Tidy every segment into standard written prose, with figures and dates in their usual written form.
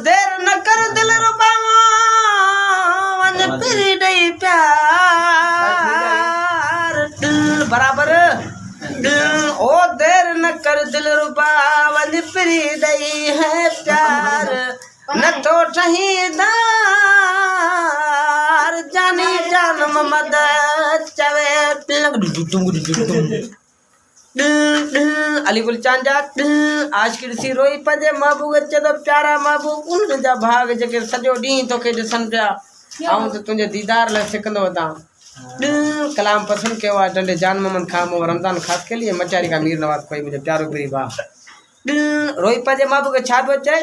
देर न कर दिल रुबा वन फिरी दई प्यार बराबर ओ देर न कर दिल रुबा वन फिरी दई है प्यार न तो शहीदार जानी जान ममद चवे अली गुलचान जा आज की ॾिसी रोई पजे महबूब अचे तो प्यारा महबूब उन जा भाग जेके सॼो ॾींहुं तोखे ॾिसनि पिया ऐं त तुंहिंजे दीदार लाइ सिकंदो वतां कलाम पसंद कयो आहे डंडे जान मोहम्मद खां वो रमज़ान खास के लिए मचारी का मीर नवाज कोई मुझे प्यारो पीरी बा रोई पजे महबूब छा थो अचे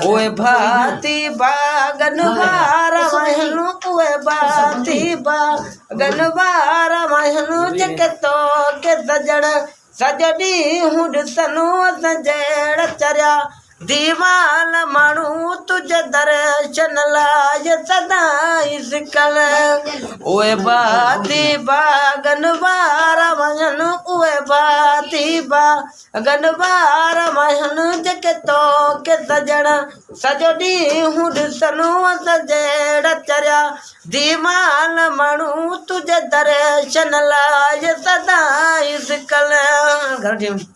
ओए भाती बागन वारा महनू ओए भाती बागन वारा महनू जेके तो के सजण सजड़ी हूं ॾिसनू सजड़ चरिया दीवान माण्हू तुझे दर्शन लाइ सदाई सिकल ओए भाती बागन वारा महनू ओए भाती बागन वारा महनू जेके तो के सजण सॼो ॾींहुं ॾिसनू सजड़ चरिया दीवान माण्हू तुझे दर्शन लाइ सदाई सिकल घर